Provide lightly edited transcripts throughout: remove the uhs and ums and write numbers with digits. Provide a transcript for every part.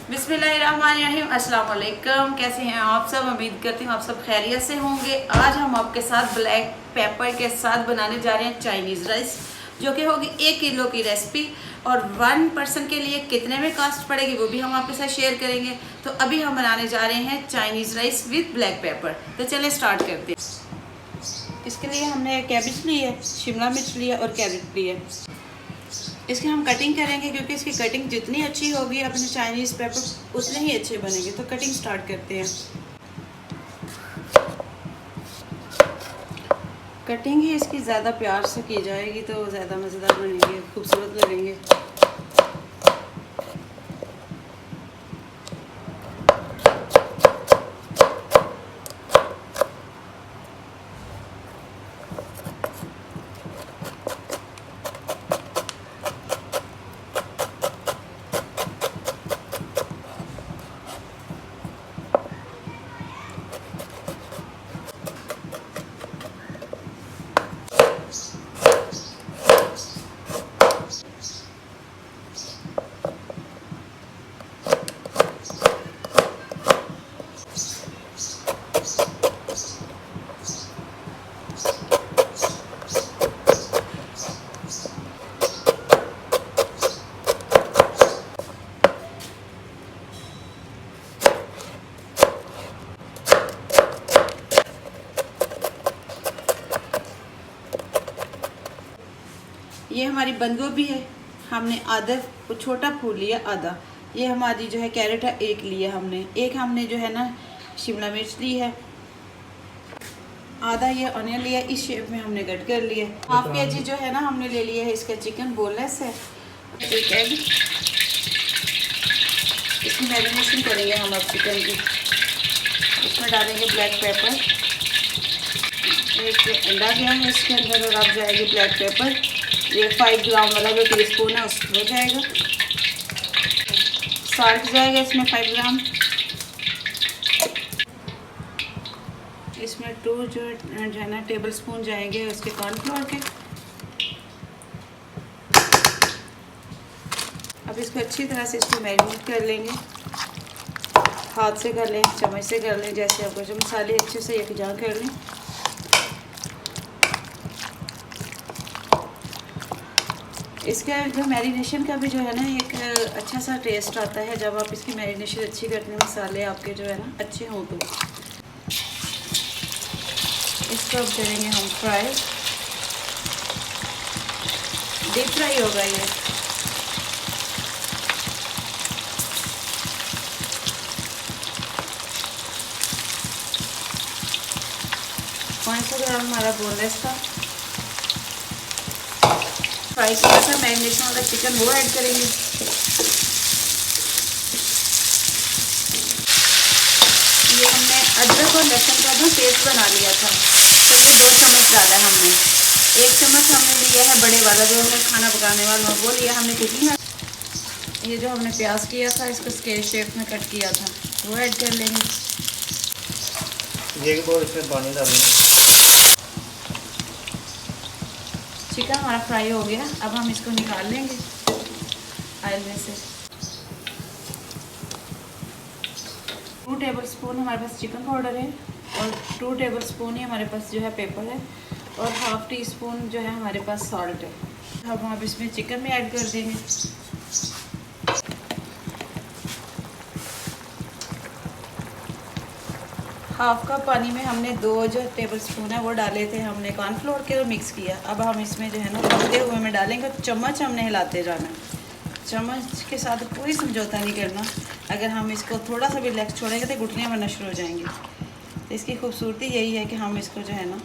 बिस्मिल्लाहिर्रहमानिर्रहीम। अस्सलाम वालेकुम। कैसे हैं आप सब? उम्मीद करती हूँ आप सब खैरियत से होंगे। आज हम आपके साथ ब्लैक पेपर के साथ बनाने जा रहे हैं चाइनीज़ राइस, जो कि होगी 1 किलो की रेसिपी। और 1 पर्सन के लिए कितने में कास्ट पड़ेगी वो भी हम आपके साथ शेयर करेंगे। तो अभी हम बनाने जा रहे हैं Chinese rice with black pepper. तो चलिए स्टार्ट करते हैं। इसके लिए हमने कैबेज ली है, शिमला मिर्च लिया और कैरेट ली है। इसकी हम कटिंग करेंगे क्योंकि इसकी कटिंग जितनी अच्छी होगी अपने चाइनीज़ पेपर उतने ही अच्छे बनेंगे। तो कटिंग स्टार्ट करते हैं। कटिंग ही इसकी ज़्यादा प्यार से की जाएगी तो ज़्यादा मज़ेदार बनेंगे, खूबसूरत लगेंगे। ये हमारी बंद गोभी है, हमने आधा छोटा फूल लिया आधा। ये हमारी जो है कैरेट है, एक लिया हमने। एक हमने जो है ना शिमला मिर्च ली है। आधा ये ऑनियन लिया, इस शेप में हमने कट कर लिया। हाफ केजी जो है ना हमने ले लिया है इसका चिकन बोनलेस है। एक एग, इसकी मैरिनेशन करेंगे हम अब चिकन की। इसमें डालेंगे ब्लैक पेपर, एक अंडा गया है इसके अंदर, और अब जाएगी ब्लैक पेपर। ये 5 ग्राम वाला जो टीस्पून है उसको हो जाएगा। साल्ट जाएगा इसमें 5 ग्राम। इसमें 2 जो है ना टेबल स्पून जाएंगे उसके कॉर्नफ्लोर के। अब इसको अच्छी तरह से इसको मैरिनेट कर लेंगे। हाथ से कर लें, चम्मच से कर लें, जैसे आपको जो मसाले अच्छे से यकजा कर लें। इसका जो मैरिनेशन का भी जो है ना एक अच्छा सा टेस्ट आता है जब आप इसकी मैरिनेशन अच्छी करते हैं, मसाले आपके जो है ना अच्छे हों तो। इसको अब करेंगे हम फ्राई, डीप फ्राई होगा ये। पाँच सौ ग्राम हमारा बोनलेस था, फ्राई किया था मैरिनेशन वाला चिकन, वो ऐड करेंगे। ये हमने अदरक और लहसुन का ना पेस्ट बना लिया था, तो ये 2 चम्मच डाला है हमने। 1 चम्मच हमने लिया है बड़े वाला जो हमने खाना पकाने वाला वो लिया हमने कितनी। ये जो हमने प्याज किया था इसको स्क्वायर शेप में कट किया था वो ऐड कर लेंगे। ये इसमें पानी डालेंगे। चिकन हमारा फ्राई हो गया, अब हम इसको निकाल लेंगे ऑयल में से। 2 टेबल स्पून हमारे पास चिकन पाउडर है, और 2 टेबल स्पून ही हमारे पास जो है पेपर है, और हाफ टी स्पून जो है हमारे पास सॉल्ट है। अब हम इसमें चिकन में ऐड कर देंगे। हाफ कप पानी में हमने 2 जो टेबल स्पून है वो डाले थे हमने कॉर्नफ्लोर के, और मिक्स किया। अब हम इसमें जो है ना पकते हुए में डालेंगे। चम्मच हमने हिलाते जाना, चम्मच के साथ कोई समझौता नहीं करना। अगर हम इसको थोड़ा सा भी लेग छोड़ेंगे तो घुटनियाँ बनना शुरू हो जाएंगी। तो इसकी खूबसूरती यही है कि हम इसको जो है ना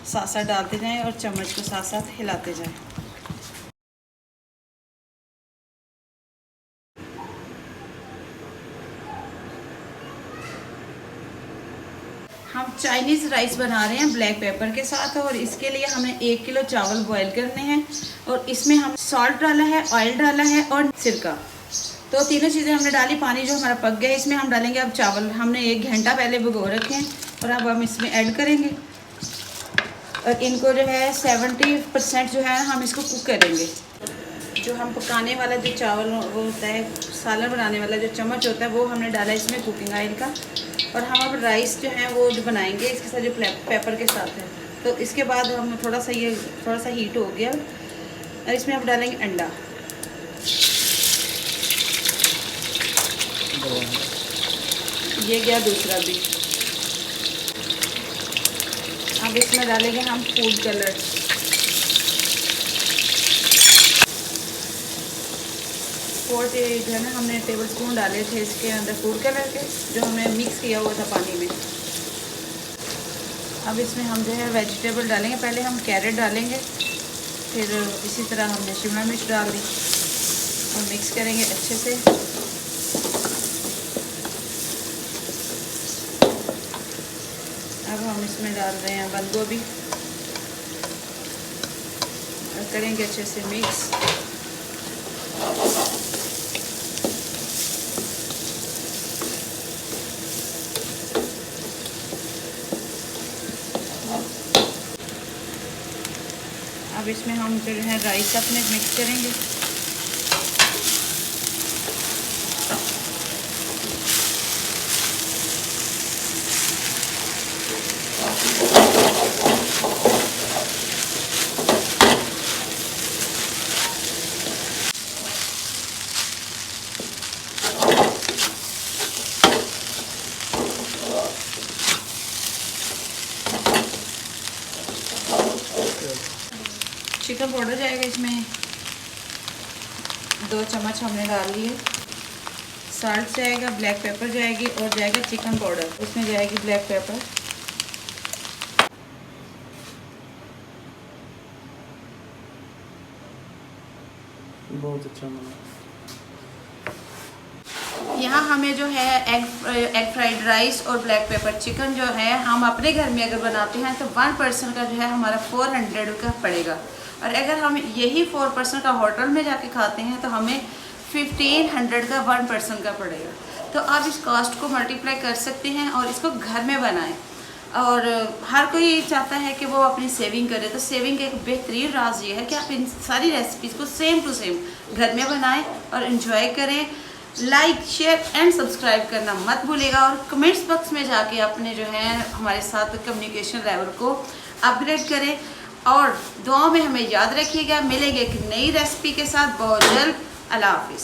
साथ साथ डालते जाएँ और चम्मच को साथ साथ हिलाते जाएँ। हम चाइनीज़ राइस बना रहे हैं ब्लैक पेपर के साथ, और इसके लिए हमें 1 किलो चावल बॉईल करने हैं, और इसमें हम सॉल्ट डाला है, ऑयल डाला है और सिरका। तो तीनों चीज़ें हमने डाली। पानी जो हमारा पक गया इसमें हम डालेंगे अब चावल। हमने 1 घंटा पहले भिगो रखे हैं, और अब हम इसमें ऐड करेंगे, और इनको जो है 70% जो है हम इसको कुक करेंगे। जो हम पकाने वाला जो चावल वो होता है, सालन बनाने वाला जो चम्मच होता है वो हमने डाला इसमें कुकिंग ऑयल का। और हम अब राइस जो है वो जो बनाएंगे इसके साथ जो पेपर के साथ है। तो इसके बाद हम थोड़ा सा हीट हो गया और इसमें हम डालेंगे अंडा। ये गया दूसरा भी। अब इसमें डालेंगे हम फूड कलर। जो है ना, हमने टेबल स्पून डाले थे इसके अंदर फूड कलर के, जो हमने मिक्स किया हुआ था पानी में। अब इसमें हम जो है वेजिटेबल डालेंगे। पहले हम कैरेट डालेंगे, फिर इसी तरह हमने शिमला मिर्च डाल दी और मिक्स करेंगे अच्छे से। अब हम इसमें डाल रहे हैं बंद गोभी और करेंगे अच्छे से मिक्स। अब इसमें हम जो है राइस अपने मिक्स करेंगे। चिकन पाउडर जाएगा इसमें 2 चम्मच हमने डाल लिए। साल्ट जाएगा, ब्लैक पेपर जाएगी और जाएगा चिकन पाउडर। इसमें जाएगी ब्लैक पेपर। बहुत अच्छा बना। यहाँ हमें जो है एग फ्राइड राइस और ब्लैक पेपर चिकन जो है हम अपने घर में अगर बनाते हैं तो 1 पर्सन का जो है हमारा 400 का पड़ेगा। और अगर हम यही 4 पर्सन का होटल में जाके खाते हैं तो हमें 1500 का 1 पर्सन का पड़ेगा। तो आप इस कॉस्ट को मल्टीप्लाई कर सकते हैं और इसको घर में बनाएं। और हर कोई चाहता है कि वो अपनी सेविंग करे, तो सेविंग का एक बेहतरीन राज ये है कि आप इन सारी रेसिपीज़ को सेम टू सेम घर में बनाएं और इन्जॉय करें। लाइक, शेयर एंड सब्सक्राइब करना मत भूलिएगा और कमेंट्स बॉक्स में जाके अपने जो है हमारे साथ कम्युनिकेशन लेवल को अपग्रेड करें। और दुआओं में हमें याद रखिएगा। मिलेंगे एक नई रेसिपी के साथ बहुत जल्द। अल्लाह हाफिज़।